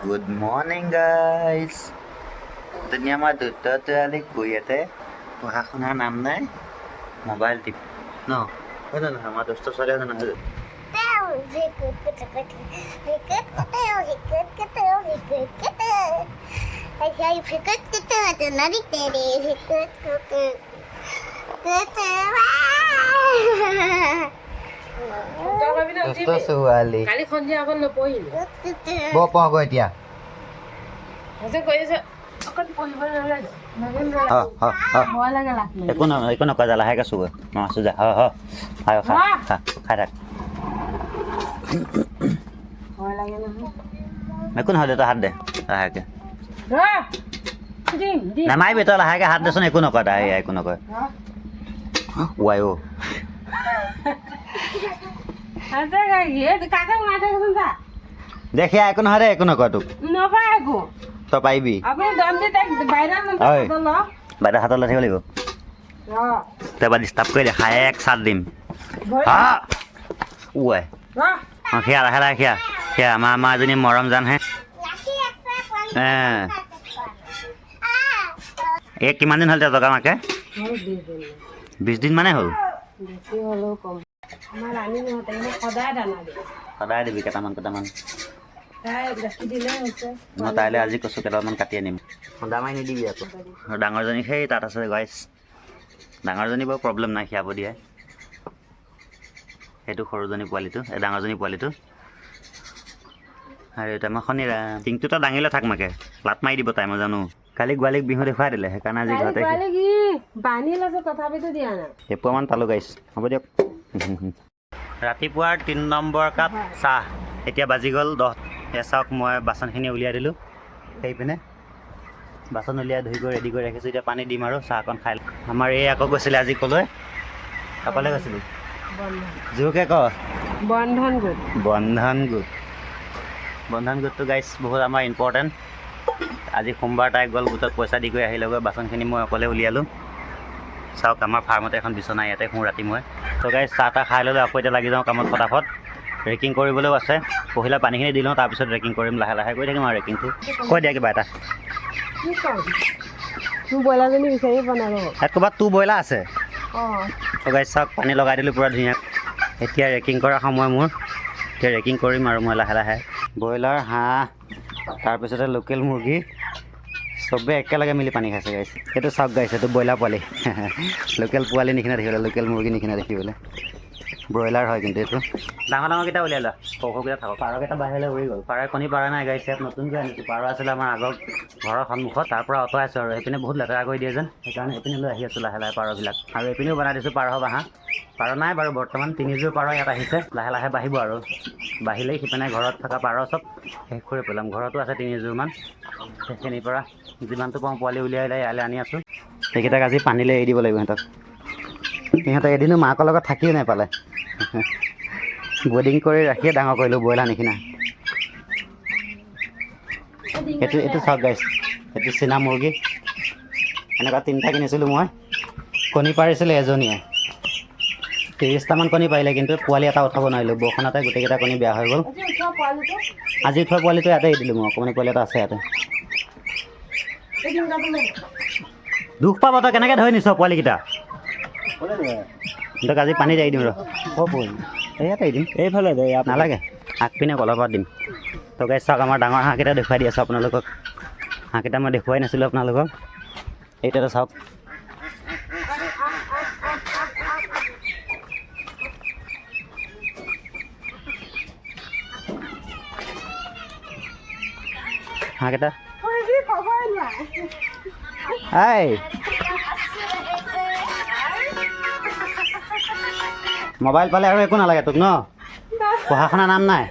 Good morning, guys. Dunia mah tutup ali kuyate. Pahakuna nam nai. Mobile tip. No. Ada na hama dosto sare ada na. Dosto suali. Kali khonja akon nopoi. Bo po ko dia. Ase koi ase akon poi bana la. Ha ha ha. Bola gala. Eko no kaza lahe ka suga. Ma suja. Ha ha. Ayo kha. Ha. Khadak. Bola gala. Eko no hade to had de. Lahe ke. Ra. Ding ding. Namai beto lahe ke had de son eko no kada ai eko no ko. Wayo. Ase ga ye kaka mate kunta. Dekhia eko no hade eko no ko tu. No pae ko. To paibi. Apni dam de tak baira man ta lo. Bada hatot la thegolibo. Ra. Te ba disturb koi dekha ek sat dim. Ha. Uai. Ra. Khia la khala khia. Khia ma joni moram jan he. এক কিমান দিন হল তে জগা মাকে 20 দিন মানে হল বেছি হলো কম আমার রানী হতে না সদায় দানা দে সদায় দিবি কেটামান তাই গাখি দিলে হচ্ছে মই তাইলে আজি কচু কেটামান কাটি আনিম সদা মাই নিদিবি আকৌ ডাঙৰজনী সেই তাত আছে গাইছ ডাঙৰজনী বৰ প্ৰব্লেম নাই খিয়াব দিয়ে সেইটো সৰুজনী পোৱালিটো এই ডাঙৰজনী পোৱালিটো আৰু এটা মখনিৰা টিংটোটা দাঙিলে থাক মাকে লাত মাৰি দিব তাই মই জানো কালি গোৱালিক বিহু দেখুৱাই দিলে সেইকাৰণে আজি ঘৰতে গোৱালিক বানি লৈছে তথাপিতো দিয়া নাই এপুৱামান পালো গাইছ হ'ব দিয়ক ৰাতিপুৱাৰ 3 নম্বৰ কাপ চাহ এতিয়া বাজি গ'ল 10 চাওক মই বাচনখিনি উলিয়াই দিলোঁ সেইপিনে বাচন উলিয়াই ধুই কৰি ৰেডি কৰি ৰাখিছোঁ এতিয়া পানী দিম আৰু চাহকণ খাই আমাৰ এই আকৌ গৈছিলে আজি ক'লৈ অকলে গৈছিলোঁ জোৰকৈ ক বন্ধন গোটটো গাইছ বহুত আমাৰ ইম্পৰ্টেণ্ট আজি সোমবাৰ তাই গ'ল গোটত পইচা দি কৰি আহিলেগৈ বাচনখিনি মই অকলে উলিয়ালোঁ চাওক আমাৰ ফাৰ্মতে এখন বিচনা ইয়াতে শুওঁ ৰাতি মই তো গাইছ চাহ তাহ খাই ল'লে আকৌ এতিয়া লাগি যাওঁ কামত ফটাফট ৰেকিং কৰিবলৈও আছে পহিলা পানীখিনি দি লওঁ তাৰপিছত ৰেকিং কৰিম লাহে লাহে কৰি থাকিম আৰু ৰেকিংটো কৈ দিয়া কিবা এটা তোৰ ব্ৰইলাৰজনী বিচাৰি পোৱা নাই ইয়াত ক'ৰবাত তোৰ ব্ৰইলাৰ আছে অঁ তো গাইছ চাওক পানী লগাই দিলোঁ পূৰা ধুনীয়া এতিয়া ৰেকিং কৰা সময় মোৰ এতিয়া ৰেকিং কৰিম আৰু মই লাহে লাহে ব্ৰইলাৰ হাঁহ তাৰপিছতে লোকেল মুৰ্গী চবে একেলগে মিলি পানী খাইছে গাইছ এইটো চাওক গাইছ এইটো ব্ৰইলাৰ পোৱালি লোকেল পোৱালি নিচিনা দেখিবলৈ লোকেল মুৰ্গী নিচিনা দেখিবলৈ ব্ৰইলাৰ হয় কিন্তু এইটো ডাঙৰ ডাঙৰকেইটা উলিয়াই লোৱা সৰু সৰুকেইটা থাকক পাৰকেইটা বাহিৰলৈ উৰি গ'ল পাৰাই কণী পাৰা নাই গাইছ ইয়াত নতুনকৈ আনিছোঁ পাৰ আছিলে আমাৰ আগৰ ঘৰৰ সন্মুখত তাৰ পৰা আঁতৰাইছোঁ আৰু এইপিনে বহুত লেতেৰা কৰি দিয়ে যেন সেইকাৰণে এইপিনে লৈ আহি আছোঁ লাহে লাহে পাৰবিলাক আৰু এইপিনেও বনাই দিছোঁ পাৰ বাঁহ পাৰ নাই বাৰু বৰ্তমান 3যোৰ পাৰ ইয়াত আহিছে লাহে লাহে বাঢ়িব আৰু বাঢ়িলেই সিপিনে ঘৰত থকা পাৰ চব শেষ কৰি পেলাম ঘৰতো আছে 3যোৰমান সেইখিনিৰ পৰা যিমানটো পাওঁ পোৱালি উলিয়াই ইয়ালৈ আনি আছোঁ সেইকেইটাক আজি পানীলৈ এৰি দিব লাগিব সিহঁতক এদিনো মাকৰ লগত থাকিও নাপালে বৰ্ডিং কৰি ৰাখিয়ে ডাঙৰ কৰিলোঁ ব্ৰইলাৰ নিচিনা এইটো চাওক গাইছ এইটো চীনা মুৰ্গী এনেকুৱা 3টা কিনিছিলোঁ মই কণী পাৰিছিলে এজনীয়ে 30টামান কণী পাৰিলে কিন্তু পোৱালি এটা উঠাব নোৱাৰিলোঁ বৰষুণতে গোটেইকেইটা কণী বেয়া হৈ গ'ল আজি উঠোৱা পোৱালিটো ইয়াতে এৰি দিলোঁ মই অকণমানি পোৱালি এটা আছে ইয়াতে দুখ পাব তই কেনেকৈ ধৰি নিছ পোৱালিকেইটা তক আজি পানী দি দিম ৰ ইয়াতে দিম এইফালে দে ইয়াত নালাগে আগপিনে কলৰ পৰা দিম তো গাইছ চাওক আমাৰ ডাঙৰ হাঁহকেইটা দেখুৱাই দি আছোঁ আপোনালোকক হাঁহকেইটা মই দেখুৱাই নাছিলোঁ আপোনালোকক এইটোতে চাওক হাঁহকেইটা এই মোবাইল পালে আৰু একো নালাগে তোক ন পঢ়া শুনা নাম নাই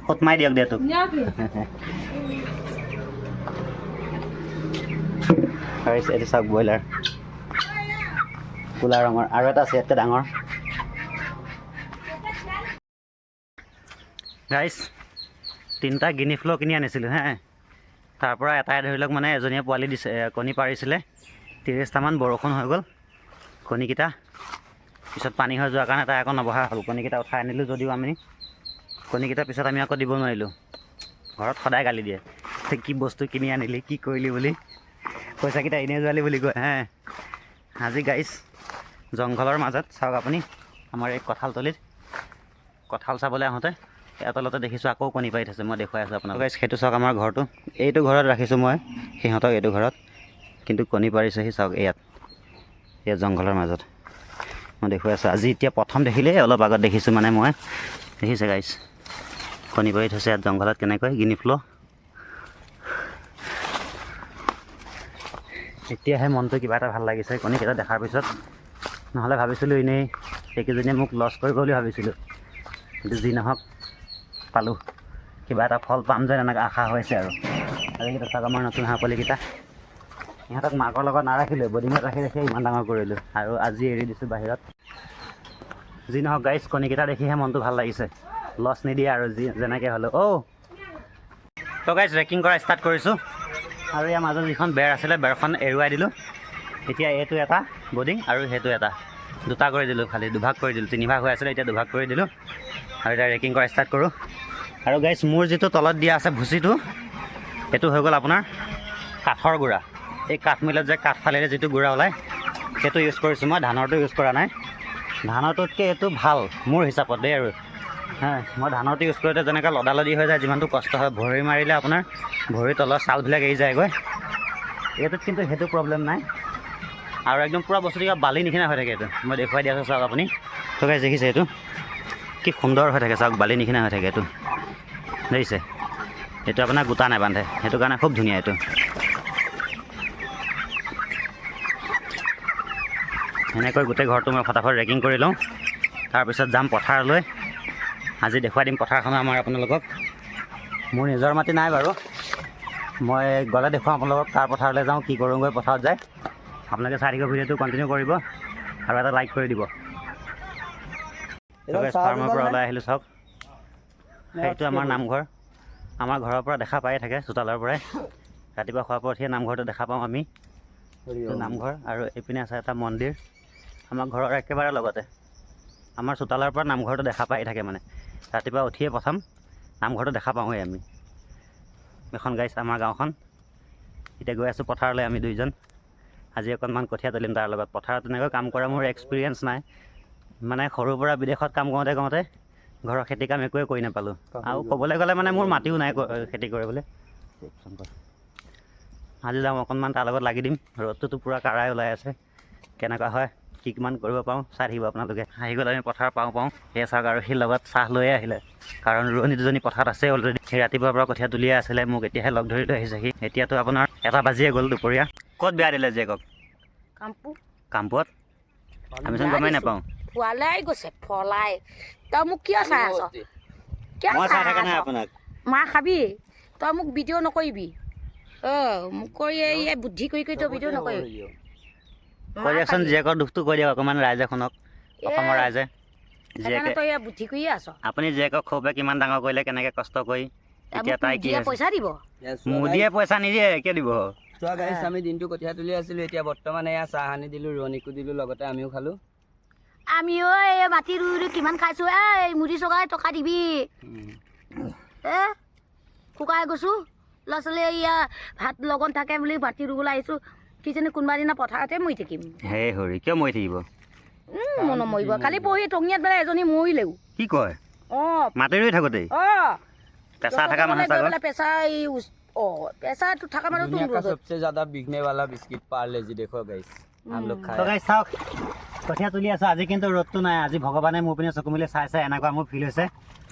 ফুট মাৰি দিয়ক দে তোক এইটো চাওক ব্ৰইলাৰ ক'লা ৰঙৰ আৰু এটা আছে ইয়াতকৈ ডাঙৰ গাইছ 3টা গিনি ফ্ল' কিনি আনিছিলোঁ হে তাৰ পৰা এটাই ধৰি লওক মানে এজনীয়ে পোৱালি দিছে কণী পাৰিছিলে 30টামান বৰষুণ হৈ গ'ল কণীকেইটা পিছত পানী হৈ যোৱাৰ কাৰণে তাই আকৌ নবহা হ'ল। কণীকেইটা উঠাই আনিলোঁ যদিও আমি কণীকেইটাৰ পিছত আমি আকৌ দিব নোৱাৰিলোঁ। ঘৰত সদায় গালি দিয়ে, কি বস্তু কিনি আনিলি, কি কৰিলি বুলি, পইচাকেইটা এনেই যোৱালি বুলি কয় হে। আজি গাইছ জংঘলৰ মাজত চাওক আপুনি, আমাৰ এই কঁঠালতলিত কঁঠাল চাবলৈ আহোঁতে ইয়াৰ তলতে দেখিছোঁ আকৌ কণী পাৰি থৈছে। মই দেখুৱাই আছোঁ আপোনাক গাইছ, সেইটো চাওক আমাৰ ঘৰটো। এইটো ঘৰত ৰাখিছোঁ মই সিহঁতক, এইটো ঘৰত, কিন্তু কণী পাৰিছেহি চাওক ইয়াত জংঘলৰ মাজত। মই দেখুৱাই আছোঁ আজি, এতিয়া প্ৰথম দেখিলে অলপ আগত দেখিছোঁ মানে মই, দেখিছে গাইছ কণী পাৰি থৈছে ইয়াত জংঘলত কেনেকৈ গিনি ফ্ল'। এতিয়াহে মনটো কিবা এটা ভাল লাগিছে কণীকেইটা দেখাৰ পিছত, নহ'লে ভাবিছিলোঁ এনেই সেইকেইজনীয়ে মোক লছ কৰিব বুলি ভাবিছিলোঁ, কিন্তু যি নহওক পালোঁ, কিবা এটা ফল পাম যেন এনেকৈ আশা হৈছে। আৰু আজিকালি চাওক আমাৰ নতুন হাঁহ পোৱালিকেইটা, ইহঁতক মাকৰ লগত নাৰাখিলোঁ, বৰ্ডিঙত ৰাখি ৰাখি ইমান ডাঙৰ কৰিলোঁ, আৰু আজি এৰি দিছোঁ বাহিৰত। যি নহওক গাইছ, কণীকেইটা দেখিহে মনটো ভাল লাগিছে, লছ নিদিয়ে আৰু যেনেকৈ হ'লেও। তো গাইছ ৰেকিং কৰা ষ্টাৰ্ট কৰিছোঁ, আৰু ইয়াৰ মাজত যিখন বেৰ আছিলে বেৰখন এৰুৱাই দিলোঁ। এতিয়া এইটো এটা বৰ্ডিং আৰু সেইটো এটা, দুটা কৰি দিলোঁ, খালি দুভাগ কৰি দিলোঁ, তিনিভাগ হৈ আছিলে এতিয়া দুভাগ কৰি দিলোঁ। আৰু এতিয়া ৰেকিং কৰা ষ্টাৰ্ট কৰোঁ। আৰু গাইছ মোৰ যিটো তলত দিয়া আছে ভুচিটো, সেইটো হৈ গ'ল আপোনাৰ কাঠৰ গুড়া। এই কাঠমিলত যে কাঠ ফালিলে যিটো গুড়া ওলায় সেইটো ইউজ কৰিছোঁ মই, ধানৰটো ইউজ কৰা নাই। ধানৰটোতকৈ এইটো ভাল মোৰ হিচাপত দেই। আৰু মই ধানৰটো ইউজ কৰোঁতে যেনেকৈ লদালদি হৈ যায়, যিমানটো কষ্ট হয়, ভৰি মাৰিলে আপোনাৰ ভৰিৰ তলৰ ছালবিলাক এৰি যায়গৈ। এইটোত কিন্তু সেইটো প্ৰব্লেম নাই, আৰু একদম পূৰা বস্তুটো কিবা বালি নিচিনা হৈ থাকে। এইটো মই দেখুৱাই দি আছোঁ চাওক আপুনি, তো গাইছ দেখিছে এইটো কি সুন্দৰ হৈ থাকে চাওক, বালি নিচিনা হৈ থাকে এইটো, দেখিছে। এইটো আপোনাৰ গোটা নাবান্ধে, সেইটো কাৰণে খুব ধুনীয়া। এইটো এনেকৈ গোটেই ঘৰটো মই ফটাফট ৰেকিং কৰি লওঁ, তাৰপিছত যাম পথাৰলৈ। আজি দেখুৱাই দিম পথাৰখন আমাৰ আপোনালোকক। মোৰ নিজৰ মাটি নাই বাৰু, মই গ'লে দেখুৱাম আপোনালোকক কাৰ পথাৰলৈ যাওঁ, কি কৰোঁগৈ পথাৰত যায়। আপোনালোকে চাই থাকিব, ভিডিঅ'টো কণ্টিনিউ কৰিব আৰু এটা লাইক কৰি দিব। ফাৰ্মৰ পৰা ওলাই আহিলোঁ চাওক, সেইটো আমাৰ নামঘৰ। আমাৰ ঘৰৰ পৰা দেখা পায়ে থাকে, চোতালৰ পৰাই ৰাতিপুৱা খোৱাৰ পৰত সেই নামঘৰটো দেখা পাওঁ আমি, নামঘৰ। আৰু এইপিনে আছে এটা মন্দিৰ আমাৰ ঘৰৰ একেবাৰে লগতে। আমাৰ চোতালৰ পৰা নামঘৰটো দেখা পাই থাকে, মানে ৰাতিপুৱা উঠিয়ে প্ৰথম নামঘৰটো দেখা পাওঁৱেই আমি। এখন গাইছ আমাৰ গাঁওখন। এতিয়া গৈ আছোঁ পথাৰলৈ আমি দুইজন, আজি অকণমান কঠীয়া তুলিম তাৰ লগত। পথাৰত তেনেকৈ কাম কৰা মোৰ এক্সপিৰিয়েঞ্চ নাই, মানে সৰুৰ পৰা বিদেশত কাম কৰোঁতে কৰোঁতে ঘৰৰ খেতি কাম একোৱে কৰি নাপালোঁ। আৰু ক'বলৈ গ'লে মানে মোৰ মাটিও নাই খেতি কৰিবলৈ। আজি যাওঁ অকণমান তাৰ লগত লাগি দিম, ৰ'দটোতো পূৰা কাঢ়াই ওলাই আছে, কেনেকুৱা হয় কি কিমান কৰিব পাৰোঁ চাই থাকিব আপোনালোকে। আহি গ'ল আমি পথাৰ পাওঁ সেয়ে চাওক, আৰু সি লগত চাহ লৈয়ে আহিলে, কাৰণ ৰোৱনী দুজনী পথাৰত আছে অলৰেডি। সেই ৰাতিপুৱাৰ পৰা কঠীয়া তুলিয়ে আছিলে, মোক এতিয়াহে লগ ধৰি লৈ আহিছে সি। এতিয়াতো আপোনাৰ 1 বাজিয়ে গ'ল দুপৰীয়া। ক'ত বেয়া দিলে জীয়েকক? কামপুৰত? আমিচোন গমেই নাপাওঁ। ফলাই গৈছে, ফলাই। তই মোক কিয় চাই আছ? মই চাই থকা নাই আপোনাক। মাৰ খাবি, তই মোক ভিডিঅ' নকৰিবি। মোক কৰি এই বুদ্ধি কৰি তই ভিডিঅ' নকৰিবি। কৈ দিয়কচোন জীয়েকৰ দুখটো কৈ দিয়ক অকণমান ৰাইজে শুনক, অসমৰ ৰাইজে। জীয়েকে তই বুদ্ধি কৰিয়ে আছ। আপুনি জীয়েকক সৰুপে কিমান ডাঙৰ কৰিলে, কেনেকৈ কষ্ট কৰি, এতিয়া তাই কি পইচা দিব? মোদীয়ে পইচা নিদিয়ে, কিয় দিব? চোৱা গাইছ, আমি দিনটো কঠীয়া তুলি আছিলোঁ, এতিয়া বৰ্তমান এয়া চাহ আনি দিলোঁ, ৰোৱনীকো দিলোঁ, লগতে আমিও খালোঁ। আমিও এই মাটি ৰুই ৰুই কিমান খাইছোঁ। এই মুদি চৰকাৰে টকা দিবি, শুকাই গৈছোঁ। ল'ৰা ছোৱালী এয়া ভাত লগন থাকে বুলি মাটি ৰুবলৈ আহিছোঁ, কিজানি কোনোবা দিনা পথাৰতে মৰি থাকিম। হে হৰি, কিয় মৰি থাকিব? মই নমৰিব। কালি পৰহি টঙিয়াত বেলা এজনী মৰিলেও। কি কয়? মাটি ৰুই থাকোঁতেই পেছা থকা মানুহ পেছাটো থকা दुनिया का सबसे ज्यादा बिकने वाला बिस्किट पार्ले-जी देखो गाइस, हम लोग खाए। তো গাইছ চাওক, কঠীয়া তুলি আছোঁ। আজি কিন্তু ৰ'দটো নাই, আজি ভগৱানে মোৰ পিনে চকু মেলি চাইছে, এনেকুৱা মোৰ ফিল হৈছে।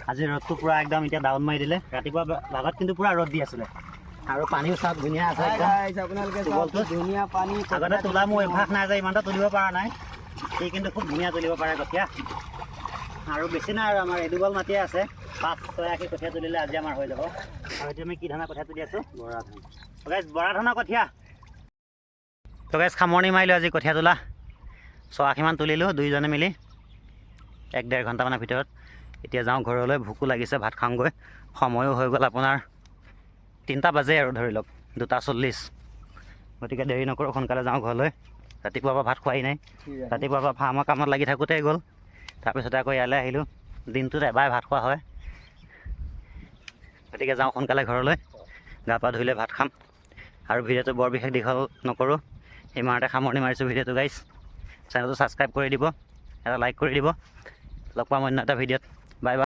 আজি ৰ'দটো পূৰা একদম এতিয়া ডাউন মাৰি দিলে। ৰাতিপুৱা ভাগত কিন্তু পূৰা ৰ'দ দি আছিলে, আৰু পানীও চাওক ধুনীয়া আছে একদম। আপোনালোকে চাওক, ধুনীয়া পানী। আগতে তোলা মোৰ অভ্যাস নাই যে, ইমানটা তুলিব পৰা নাই। সি কিন্তু খুব ধুনীয়া তুলিব পাৰে কঠীয়া। আৰু বেছি নাই, আৰু আমাৰ এডুবল মাটিয়ে আছে, 5-6 আশী কঠীয়া তুলিলে আজি আমাৰ হৈ যাব। আৰু এতিয়া আমি কি ধানৰ কঠীয়া তুলি আছোঁ? বৰা ধান। গাইছ বৰা ধানৰ কঠীয়া। তো গাইছ সামৰণি মাৰিলোঁ আজি কঠীয়া তোলা। 6-80 মান তুলিলোঁ দুইজনে মিলি 1-1.5 ঘণ্টামানৰ ভিতৰত। এতিয়া যাওঁ ঘৰলৈ, ভোকো লাগিছে, ভাত খাওঁগৈ। সময়ো হৈ গ'ল আপোনাৰ 3টা বাজে আৰু ধৰি লওক 2:40। গতিকে দেৰি নকৰোঁ, সোনকালে যাওঁ ঘৰলৈ। ৰাতিপুৱাৰ পৰা ভাত খোৱাই নাই ৰাতিপুৱাৰ পৰা ফাৰ্মৰ কামত লাগি থাকোঁতেই গ'ল তাৰপিছতে আকৌ ইয়ালৈ আহিলোঁ দিনটোত এবাৰ ভাত খোৱা হয় গতিকে যাওঁ সোনকালে ঘৰলৈ গা পা ধুই লৈ ভাত খাম আৰু ভিডিঅ'টো বৰ বিশেষ দীঘল নকৰোঁ ইমানতে সামৰণি মাৰিছোঁ ভিডিঅ'টো গাইজ চেনেলটো ছাবস্ক্ৰাইব কৰি দিব এটা লাইক কৰি দিব লগ পাম অন্য এটা ভিডিঅ'ত